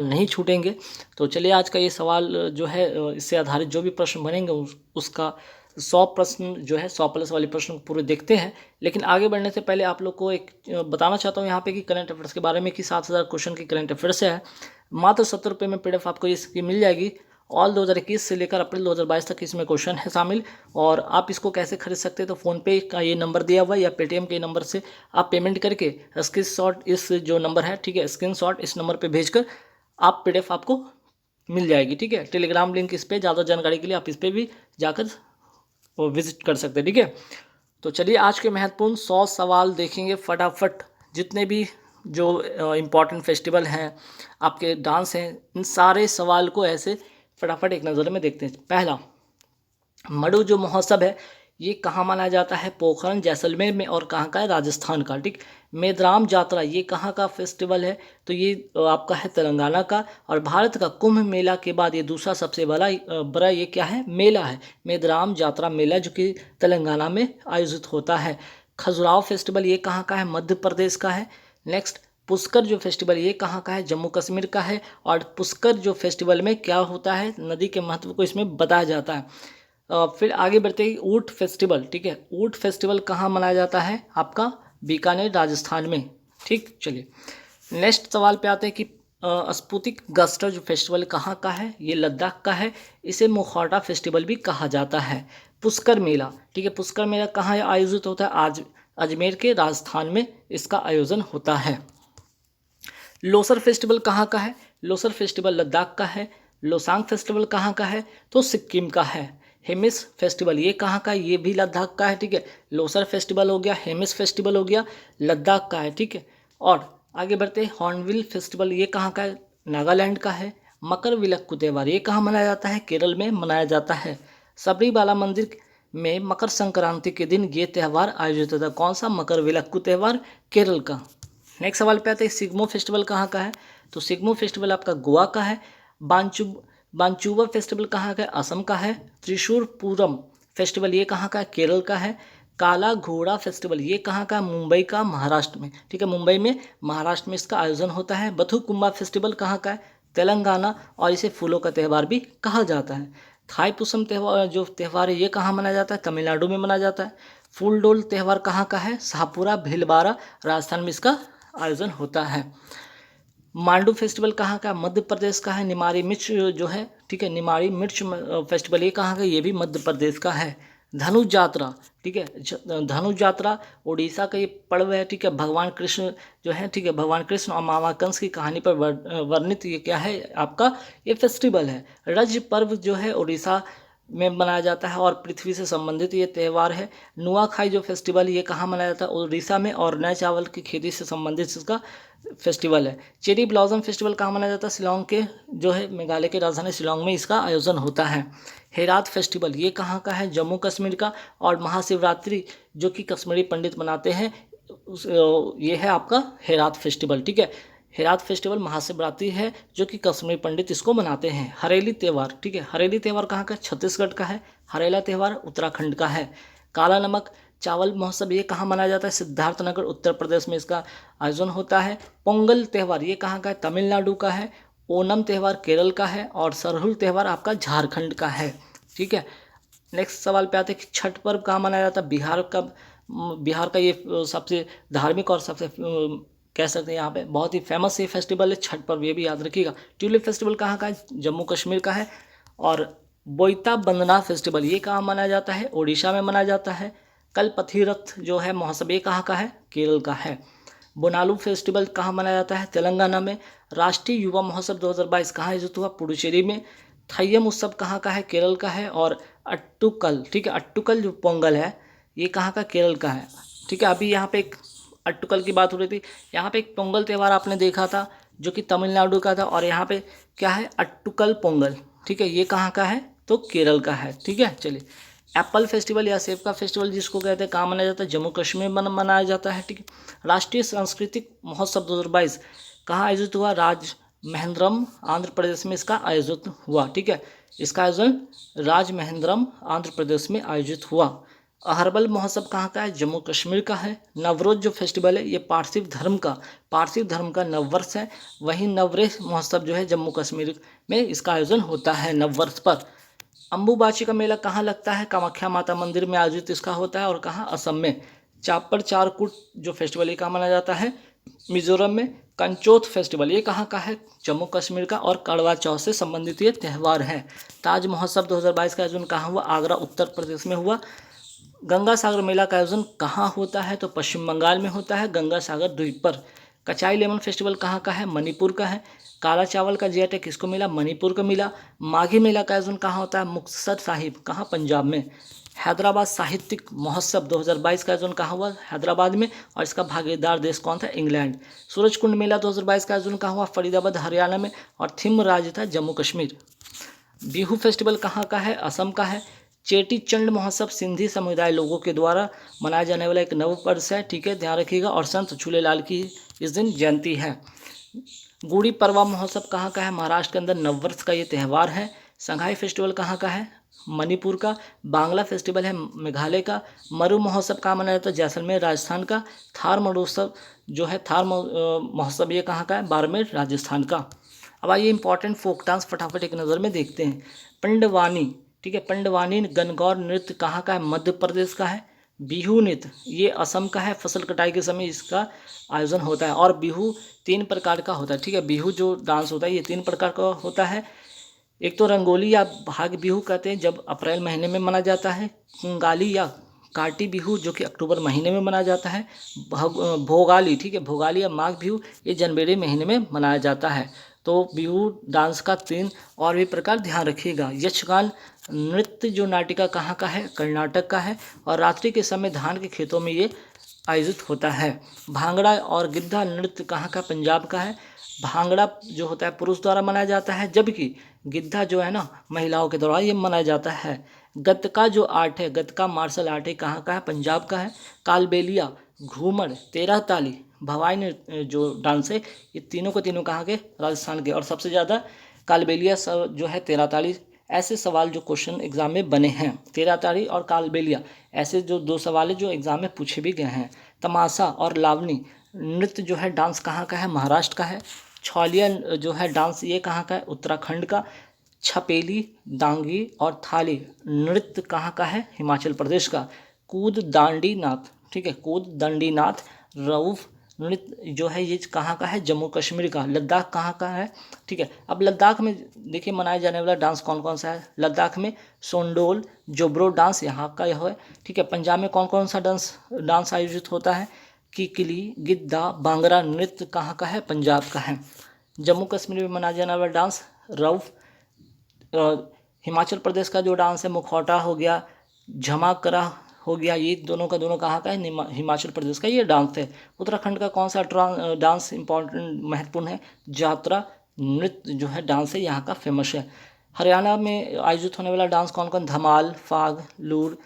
नहीं छूटेंगे। तो चलिए आज का ये सवाल जो है इससे आधारित जो भी प्रश्न बनेंगे उसका 100 प्रश्न जो है 100 प्लस वाले प्रश्न पूरे देखते हैं। लेकिन आगे बढ़ने से पहले आप लोग को एक बताना चाहता हूँ यहाँ पे कि करंट अफेयर्स के बारे में कि 7000 क्वेश्चन की करंट अफेयर्स है। मात्र 70 रुपये में PDF आपको इसकी मिल जाएगी। ऑल 2021 से लेकर अप्रैल 2022 तक इसमें क्वेश्चन है शामिल। और आप इसको कैसे खरीद सकते हैं, तो फ़ोनपे का ये नंबर दिया हुआ है या पेटीएम के नंबर से आप पेमेंट करके स्क्रीनशॉट इस जो नंबर है, ठीक है, स्क्रीनशॉट इस नंबर पे भेजकर आप PDF आपको मिल जाएगी। ठीक है, टेलीग्राम लिंक इस पर, ज़्यादा जानकारी के लिए आप इस पर भी जाकर विजिट कर सकते हैं। ठीक है, तो चलिए आज के महत्वपूर्ण 100 सवाल देखेंगे फटाफट। जितने भी जो इम्पोर्टेंट फेस्टिवल हैं, आपके डांस हैं, इन सारे सवाल को ऐसे फटाफट एक नज़र में देखते हैं। पहला, मड़ु जो महोत्सव है ये कहाँ मनाया जाता है? पोखरण जैसलमेर में। और कहाँ का है? राजस्थान का। ठीक। मेदराम यात्रा ये कहाँ का फेस्टिवल है? तो ये आपका है तेलंगाना का। और भारत का कुंभ मेला के बाद ये दूसरा सबसे बड़ा ये क्या है? मेला है, मेदराम यात्रा मेला, जो कि तेलंगाना में आयोजित होता है। खजुराहो फेस्टिवल ये कहाँ का है? मध्य प्रदेश का है। नेक्स्ट, पुष्कर जो फेस्टिवल ये कहाँ का है? जम्मू कश्मीर का है। और पुष्कर जो फेस्टिवल में क्या होता है? नदी के महत्व को इसमें बताया जाता है। फिर आगे बढ़ते हैं, ऊंट फेस्टिवल। ठीक है, ऊंट फेस्टिवल कहाँ मनाया जाता है? आपका बीकानेर राजस्थान में। ठीक, चलिए नेक्स्ट सवाल पे आते हैं कि स्पुतिक गस्टर जो फेस्टिवल कहाँ का है? ये लद्दाख का है। इसे मुखौटा फेस्टिवल भी कहा जाता है। पुष्कर मेला, ठीक है, पुष्कर मेला कहाँ आयोजित होता है? आज अजमेर के राजस्थान में इसका आयोजन होता है। लोसर फेस्टिवल कहाँ का है? लोसर फेस्टिवल लद्दाख का है। लोसांग फेस्टिवल कहाँ का है? तो सिक्किम का है। हेमिस फेस्टिवल ये कहाँ का है? ये भी लद्दाख का है। ठीक है, लोसर फेस्टिवल हो गया, हेमिस फेस्टिवल हो गया, लद्दाख का है। ठीक है, और आगे बढ़ते हैं, हॉर्नबिल फेस्टिवल ये कहाँ का है? नागालैंड का है। मकर विलक्कु त्यौहार ये कहाँ मनाया जाता है? केरल में मनाया जाता है। सबरीमाला मंदिर में मकर संक्रांति के दिन ये त्यौहार आयोजित होता है। कौन सा? मकर विलक्कु त्यौहार, केरल का। नेक्स्ट सवाल पे आते हैं, सिग्मो फेस्टिवल कहाँ का है? तो सिग्मो फेस्टिवल आपका गोवा का है। बांचुवा फेस्टिवल कहाँ का है? असम का है। त्रिशूर पूरम फेस्टिवल ये कहाँ का है? केरल का है। काला घोड़ा फेस्टिवल ये कहाँ का है? मुंबई का, महाराष्ट्र में। ठीक है, मुंबई में, महाराष्ट्र में इसका आयोजन होता है। बथुकुम्बा फेस्टिवल कहाँ का है? तेलंगाना, और इसे फूलों का त्यौहार भी कहा जाता है। थाईपुसम त्यौहार जो त्यौहार है ये कहाँ मनाया जाता है? तमिलनाडु में मनाया जाता है। फूलडोल त्यौहार कहाँ का है? शाहपुरा भीलवाड़ा, राजस्थान में इसका आयोजन होता है। मांडू फेस्टिवल कहाँ का? मध्य प्रदेश का है। निमाड़ी मिर्च जो है, ठीक है, निमाड़ी मिर्च फेस्टिवल ये कहाँ का? ये भी मध्य प्रदेश का है। धनु यात्रा, ठीक है, धनु यात्रा उड़ीसा का ये पर्व है। ठीक है, भगवान कृष्ण जो है, ठीक है, भगवान कृष्ण और मामा कंस की कहानी पर वर्णित ये क्या है? आपका ये फेस्टिवल है। रज पर्व जो है उड़ीसा में मनाया जाता है और पृथ्वी से संबंधित ये त्यौहार है। नुआखाई जो फेस्टिवल ये कहाँ मनाया जाता है? उड़ीसा में, और नए चावल की खेती से संबंधित इसका फेस्टिवल है। चेरी ब्लॉसम फेस्टिवल कहाँ मनाया जाता है? शिलोंग के जो है, मेघालय की राजधानी शिलोंग में इसका आयोजन होता है। हेरात फेस्टिवल ये कहाँ का है? जम्मू कश्मीर का। और महाशिवरात्रि जो कि कश्मीरी पंडित मनाते हैं, ये है आपका हेरात फेस्टिवल। ठीक है, हेरात फेस्टिवल महाशिवरात्रि है जो कि कश्मीरी पंडित इसको मनाते हैं। हरेली त्यौहार, ठीक है, हरेली त्यौहार कहाँ का? छत्तीसगढ़ का है। हरेला त्यौहार उत्तराखंड का है। काला नमक चावल महोत्सव ये कहाँ मनाया जाता है? सिद्धार्थनगर, उत्तर प्रदेश में इसका आयोजन होता है। पोंगल त्यौहार ये कहाँ का है? तमिलनाडु का है। ओनम त्यौहार केरल का है। और सरहुल त्यौहार आपका झारखंड का है। ठीक है, नेक्स्ट सवाल पे आते हैं कि छठ पर्व कहाँ मनाया जाता है? बिहार का ये सबसे धार्मिक और सबसे कह सकते हैं यहाँ पे बहुत ही फेमस ये फेस्टिवल है छठ पर्व, ये भी याद रखिएगा। ट्यूलिप फेस्टिवल कहाँ का है? जम्मू कश्मीर का है। और बोईता बंदना फेस्टिवल ये कहाँ मनाया जाता है? उड़ीसा में मनाया जाता है। कल्पथीरथ जो है महोत्सव ये कहाँ का है? केरल का है। बोनालू फेस्टिवल कहाँ मनाया जाता है? तेलंगाना में। राष्ट्रीय युवा महोत्सव 2022 कहाँ आयोजित हुआ? पुडुचेरी में। थय्यम उत्सव कहाँ का है? केरल का है। और अट्टुकल, ठीक है, अट्टुकल जो पोंगल है ये कहाँ का? केरल का है। ठीक है, अभी यहाँ पे एक अट्टुकल की बात हो रही थी, यहाँ पे एक पोंगल त्यौहार आपने देखा था जो कि तमिलनाडु का था, और यहाँ पे क्या है? अट्टुकल पोंगल। ठीक है, ये कहाँ का है? तो केरल का है। ठीक है, चलिए एप्पल फेस्टिवल या सेब का फेस्टिवल जिसको कहते हैं कहाँ मनाया जाता है? जम्मू कश्मीर में मनाया जाता है। ठीक है, राष्ट्रीय सांस्कृतिक महोत्सव 2022 कहाँ आयोजित हुआ? राजमहेंद्रम, आंध्र प्रदेश में इसका आयोजित हुआ। ठीक है, इसका आयोजन राजमहेंद्रम, आंध्र प्रदेश में आयोजित हुआ। अहरबल महोत्सव कहाँ का है? जम्मू कश्मीर का है। नवरोज जो फेस्टिवल है ये पारसिक धर्म का नववर्ष है। वहीं नवरेह महोत्सव जो है जम्मू कश्मीर में इसका आयोजन होता है नववर्ष पर। अम्बुबाची का मेला कहाँ लगता है? कामाख्या माता मंदिर में आयोजित इसका होता है। और कहाँ? असम में। चापर चारकुट जो फेस्टिवल ये कहाँ मनाया जाता है? मिजोरम में। कंचोथ फेस्टिवल ये कहाँ का है? जम्मू कश्मीर का। और करवा चौथ से संबंधित ये त्यौहार है। ताज महोत्सव 2022 का आयोजन कहाँ हुआ? आगरा उत्तर प्रदेश में हुआ। गंगा सागर मेला का आयोजन कहाँ होता है? तो पश्चिम बंगाल में होता है, गंगा सागर द्वीप पर। कचाई लेमन फेस्टिवल कहाँ का है? मणिपुर का है। काला चावल का जीआई टैग किसको मिला? मणिपुर को मिला। माघी मेला का आयोजन कहाँ होता है? मुक्तसर साहिब, कहाँ? पंजाब में। हैदराबाद साहित्यिक महोत्सव 2022 का आयोजन कहाँ हुआ? हैदराबाद में। और इसका भागीदार देश कौन था? इंग्लैंड। सूरजकुंड मेला 2022 का आयोजन कहाँ हुआ? फरीदाबाद हरियाणा में। और थीम राज्य था जम्मू कश्मीर। बिहू फेस्टिवल कहाँ का है? असम का है। चेटी चंड महोत्सव सिंधी समुदाय लोगों के द्वारा मनाया जाने वाला एक नव वर्ष है, ठीक है, ध्यान रखिएगा। और संत झूलेलाल की इस दिन जयंती है। गुड़ी पड़वा महोत्सव कहाँ का है? महाराष्ट्र के अंदर नववर्ष का ये त्यौहार है। संघाई फेस्टिवल कहाँ का है? मणिपुर का। बांग्ला फेस्टिवल है मेघालय का। मरु महोत्सव कहाँ मनाया जाता है? जैसलमेर राजस्थान का। थार महोत्सव जो है महोत्सव ये कहाँ का है? बाड़मेर राजस्थान का। अब आइए इंपॉर्टेंट फोक डांस फटाफट एक नज़र में देखते हैं। पंडवानी, ठीक है, पंडवानी गणगौर नृत्य कहाँ का है? मध्य प्रदेश का है। बिहू नृत्य ये असम का है। फसल कटाई के समय इसका आयोजन होता है। और बिहू 3 प्रकार का होता है, ठीक है। बिहू जो डांस होता है ये 3 प्रकार का होता है। एक तो रंगोली या भाग बिहू कहते हैं, जब अप्रैल महीने में मनाया जाता है। कंगाली या काटी बिहू जो कि अक्टूबर महीने में मनाया जाता है। भोगाली, ठीक है, भोगाली या माघ बिहू ये जनवरी महीने में मनाया जाता है। तो बिहू डांस का 3 और भी प्रकार ध्यान रखिएगा। यक्षगान नृत्य जो नाटिका कहाँ का है? कर्नाटक का है। और रात्रि के समय धान के खेतों में ये आयोजित होता है। भांगड़ा और गिद्धा नृत्य कहाँ का? पंजाब का है। भांगड़ा जो होता है पुरुष द्वारा मनाया जाता है, जबकि गिद्धा जो है ना महिलाओं के द्वारा ये मनाया जाता है। गतका जो आर्ट है, गतका मार्शल आर्ट है, कहाँ का है? पंजाब का है। कालबेलिया, घूमर, 13 ताली, भवाई नृत्य जो डांस है ये तीनों को तीनों कहाँ के? राजस्थान के। और सबसे ज़्यादा कालबेलिया जो है 13 ताली। ऐसे सवाल जो क्वेश्चन एग्जाम में बने हैं, 13 ताली और कालबेलिया, ऐसे जो 2 सवाल है जो एग्जाम में पूछे भी गए हैं। तमाशा और लावनी नृत्य जो है डांस कहाँ का है? महाराष्ट्र का है। छौलिया जो है डांस ये कहाँ का है? उत्तराखंड का। छपेली, डांगी और थाली नृत्य कहाँ का है? हिमाचल प्रदेश का। कूद दांडी नाथ, ठीक है, कूद दंडी नाथ रऊफ नृत्य जो है ये कहाँ का है? जम्मू कश्मीर का। लद्दाख कहाँ का है? ठीक है। अब लद्दाख में देखिए मनाया जाने वाला डांस कौन कौन सा है? लद्दाख में सोंडोल जोब्रो डांस यहाँ का यह है, ठीक है। पंजाब में कौन कौन सा डांस आयोजित होता है? किकली, गिद्धा, भांगड़ा नृत्य कहाँ का है? पंजाब का है। जम्मू कश्मीर में मनाया जाने वाला डांस रऊफ। हिमाचल प्रदेश का जो डांस है मुखौटा हो गया, झमाकरा हो गया, ये दोनों का दोनों कहाँ का है? हिमाचल प्रदेश का ये डांस है। उत्तराखंड का कौन सा डांस इंपॉर्टेंट महत्वपूर्ण है? जात्रा नृत्य जो है डांस है यहाँ का फेमस है। हरियाणा में आयोजित होने वाला डांस कौन कौन? धमाल, फाग, लूर,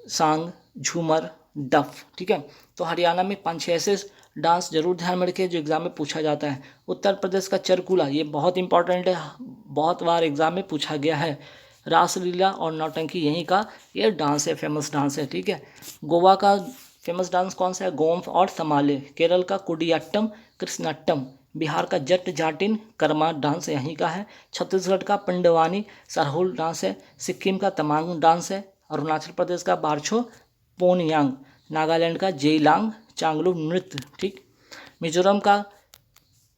सांग, झूमर, डफ, ठीक है। तो हरियाणा में 5-6 ऐसे डांस जरूर ध्यान में रखिए जो एग्जाम में पूछा जाता है। उत्तर प्रदेश का चरकुला ये बहुत इंपॉर्टेंट है, बहुत बार एग्जाम में पूछा गया है। रासलीला और नौटंकी यहीं का ये डांस है, फेमस डांस है, ठीक है। गोवा का फेमस डांस कौन सा है? गोम्फ और समाले। केरल का कुडियाट्टम, कृष्णाट्टम। बिहार का जट जाटिन कर्मा डांस यहीं का है। छत्तीसगढ़ का पंडवानी सरहुल डांस है। सिक्किम का तमांग डांस है। अरुणाचल प्रदेश का बारछो पोनयांग। नागालैंड का जेइलांग चांगलू नृत्य, ठीक। मिजोरम का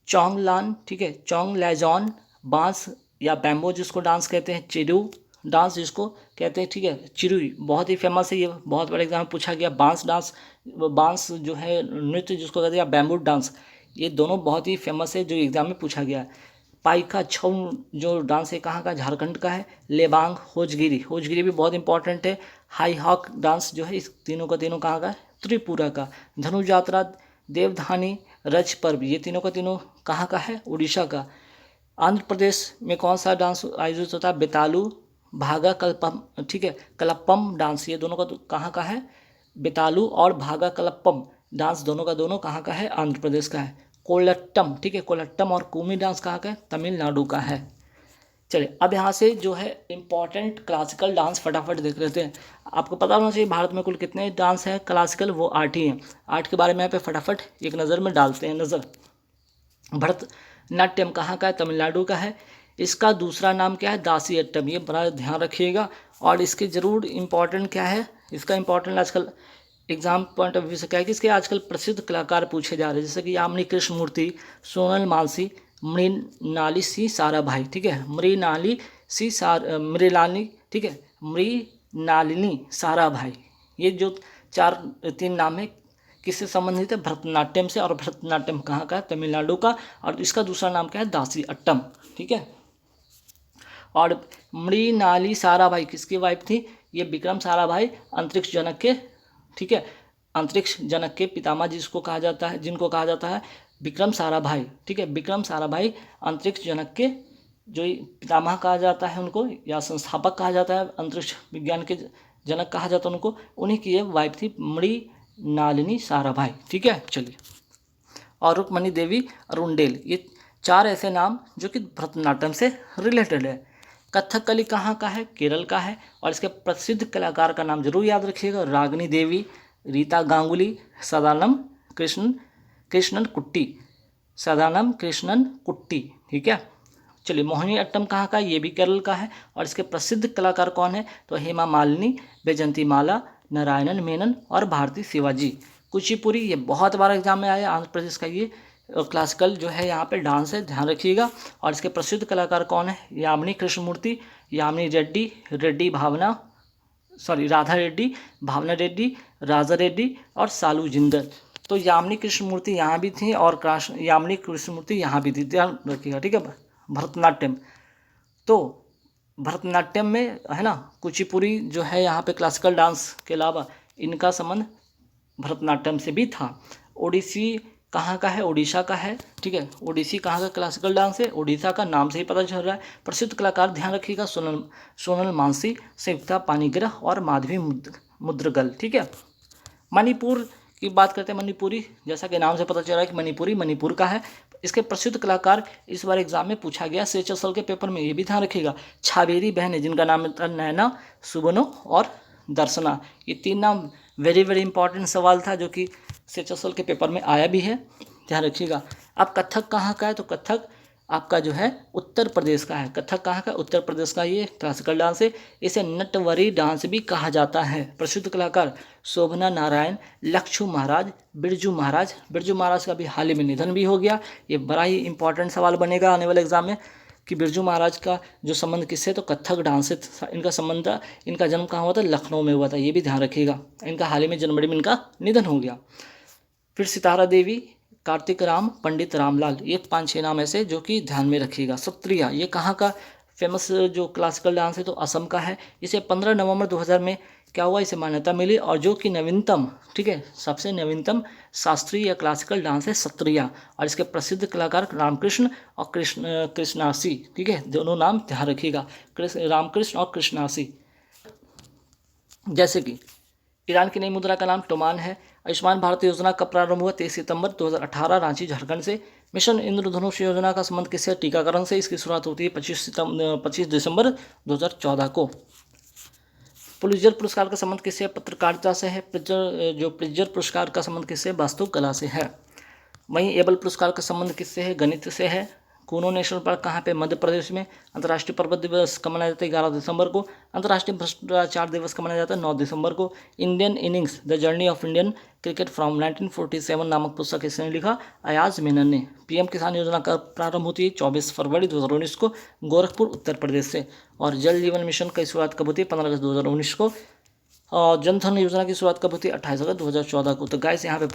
चोंगलान, ठीक है, चोंग लैजॉन बांस या बैम्बो जिसको डांस कहते हैं। चिरू डांस जिसको कहते हैं, ठीक है, चिरुई बहुत ही फेमस है, ये बहुत बड़े एग्जाम में पूछा गया। बांस जो है नृत्य जिसको कहते हैं बैम्बू डांस, ये दोनों बहुत ही फेमस है जो एग्जाम में पूछा गया है। पाइका छऊ जो डांस है कहाँ का? झारखंड का है। लेबांग, होजगिरी भी बहुत इंपॉर्टेंट है। हाई हॉक डांस जो है इस तीनों का तीनों कहाँ का? त्रिपुरा का। धनु यात्रा, देवधानी, रज पर्व ये तीनों का तीनों कहाँ का है? उड़ीसा का। आंध्र प्रदेश में कौन सा डांस आयोजित होता है? बेतालू, भागा कल्पम, ठीक है, कलप्पम डांस, ये दोनों का कहाँ का है? बेतालू और भागा कलप्पम डांस दोनों का दोनों कहाँ का है? आंध्र प्रदेश का है। कोलट्टम, ठीक है, कोलट्टम और कूमी डांस कहाँ का है? तमिलनाडु का है। चलिए अब यहाँ से जो है इम्पॉर्टेंट क्लासिकल डांस फटाफट देख लेते हैं। आपको पता होना चाहिए भारत में कुल कितने डांस हैं क्लासिकल, वो 8 ही हैं। 8 के बारे में यहाँ पे फटाफट एक नज़र में डालते हैं नज़र। भरतनाट्यम कहाँ का है? तमिलनाडु का है। इसका दूसरा नाम क्या है? दासी अट्टम। ये बड़ा ध्यान रखिएगा। और इसके ज़रूर इम्पॉर्टेंट क्या है, इसका इम्पॉर्टेंट आजकल एग्जाम पॉइंट ऑफ व्यू से क्या है कि इसके आजकल प्रसिद्ध कलाकार पूछे जा रहे हैं, जैसे कि यामिनी कृष्णमूर्ति, सोनल मानसी, मृणाली सी साराभाई। ठीक है, मृणाली, ठीक है, मृणालिनी साराभाई। ये जो 3 नाम है किससे संबंधित है? भरतनाट्यम से। और भरतनाट्यम कहाँ का है? तमिलनाडु का। और इसका दूसरा नाम क्या है? दासी अट्टम। ठीक है। और मृणाली साराभाई किसकी वाइफ थी? ये विक्रम साराभाई अंतरिक्ष जनक के, ठीक है, अंतरिक्ष जनक के पितामह जिसको कहा जाता है, जिनको कहा जाता है विक्रम साराभाई। ठीक है, विक्रम साराभाई अंतरिक्ष जनक के जो पितामह कहा जाता है उनको, या संस्थापक कहा जाता है, अंतरिक्ष विज्ञान के जनक कहा जाता है उनको, उन्हीं की ये वाइफ थी मृणालिनी साराभाई। ठीक है, चलिए। और रुक्मणी देवी अरुंडेल, ये 4 ऐसे नाम जो कि भरतनाट्यम से रिलेटेड है। कथकली कहाँ का है? केरल का है। और इसके प्रसिद्ध कलाकार का नाम जरूर याद रखिएगा, रागिनी देवी, रीता गांगुली, सदानम कृष्णन कुट्टी, सदानम कृष्णन कुट्टी। ठीक है, चलिए। मोहिनी अट्टम कहाँ का? ये भी केरल का है। और इसके प्रसिद्ध कलाकार कौन है? तो हेमा मालिनी, बैजंती माला, नारायणन मेनन और भारती शिवाजी। कुचिपुड़ी, ये बहुत बार एग्जाम में आया, आंध्र प्रदेश का ये क्लासिकल जो है यहाँ पे डांस है, ध्यान रखिएगा। और इसके प्रसिद्ध कलाकार कौन है? यामिनी कृष्णमूर्ति, यामिनी राधा रेड्डी, भावना रेड्डी, राजा रेड्डी और सालू जिंदल। तो यामिनी कृष्णमूर्ति यहाँ भी थी और यामिनी कृष्णमूर्ति यहाँ भी थी, ध्यान रखिएगा। ठीक है, भरतनाट्यम। तो भरतनाट्यम में है ना, कुचिपुड़ी जो है यहाँ पे क्लासिकल डांस के अलावा इनका संबंध भरतनाट्यम से भी था। ओडिसी कहाँ का है? उड़ीसा का है। ठीक है, ओडिसी कहाँ का क्लासिकल डांस है? उड़ीसा का, नाम से ही पता चल रहा है। प्रसिद्ध कलाकार ध्यान रखिएगा, सोनल मानसी, संयुक्ता पानीग्रह और माधवी मुद्रगल। ठीक है। मणिपुर की बात करते हैं। मणिपुरी, जैसा कि नाम से पता चल रहा है कि मणिपुरी मणिपुर का है। इसके प्रसिद्ध कलाकार इस बार एग्जाम में पूछा गया, सेचसल के पेपर में, ये भी ध्यान रखिएगा। छाबेरी बहनें, जिनका नाम था नैना, सुबनो और दर्शना। ये 3 नाम वेरी वेरी इंपॉर्टेंट सवाल था, जो कि सेचसल के पेपर में आया भी है, ध्यान रखिएगा। अब कथक कहाँ का है? तो कथक आपका जो है उत्तर प्रदेश का है। कथक कहाँ का? उत्तर प्रदेश का। ये क्लासिकल डांस है। इसे नटवरी डांस भी कहा जाता है। प्रसिद्ध कलाकार शोभना नारायण, लक्षु महाराज, बिरजू महाराज का भी हाल ही में निधन भी हो गया। ये बड़ा ही इंपॉर्टेंट सवाल बनेगा आने वाले एग्जाम में कि बिरजू महाराज का जो संबंध किससे? तो कथक डांस से इनका संबंध था। इनका जन्म कहाँ हुआ था? लखनऊ में हुआ था, ये भी ध्यान रखिएगा। इनका हाल ही में जनवरी में इनका निधन हो गया। फिर सितारा देवी, कार्तिक राम, पंडित रामलाल, ये 5-6 नाम ऐसे जो कि ध्यान में रखिएगा। सत्रिया, ये कहाँ का फेमस जो क्लासिकल डांस है? तो असम का है। इसे 15 नवंबर 2000 में क्या हुआ? इसे मान्यता मिली। और जो कि नवीनतम, ठीक है, सबसे नवीनतम शास्त्रीय या क्लासिकल डांस है सत्रिया। और इसके प्रसिद्ध कलाकार रामकृष्ण और कृष्णासी। ठीक है, दोनों नाम ध्यान रखिएगा, रामकृष्ण और कृष्णासी। जैसे कि ईरान की नई मुद्रा का नाम टोमान है। आयुष्मान भारत योजना का प्रारंभ हुआ 23 सितंबर 2018 रांची झारखंड से। मिशन इंद्रधनुष योजना का संबंध किससे? टीकाकरण से। इसकी शुरुआत होती है 25 दिसंबर 2014 को। पुलित्जर पुरस्कार का संबंध किससे? पत्रकारिता से है। प्रिट्जर पुरस्कार का संबंध किससे? वास्तुकला से है। वहीं एबल पुरस्कार का संबंध किससे है? गणित से है। कूनो नेशनल पार्क कहाँ पे? मध्य प्रदेश में। अंतर्राष्ट्रीय पर्वत दिवस कब मनाया जाता है? 11 दिसंबर को। अंतर्राष्ट्रीय भ्रष्टाचार दिवस कब मनाया जाता है? 9 दिसंबर को। Indian innings the journey of Indian cricket from 1947 नामक पुस्तक किसने लिखा? अयाज मेनन ने। पीएम किसान योजना का प्रारंभ होती है 24 फरवरी 2019 को गोरखपुर उत्तर प्रदेश से। और जल जीवन मिशन की शुरुआत कब होती है? 15 अगस्त 2019 को। और जनधन योजना की शुरुआत कब होती है? 28 अगस्त 2014 को। तो गाइस यहाँ पे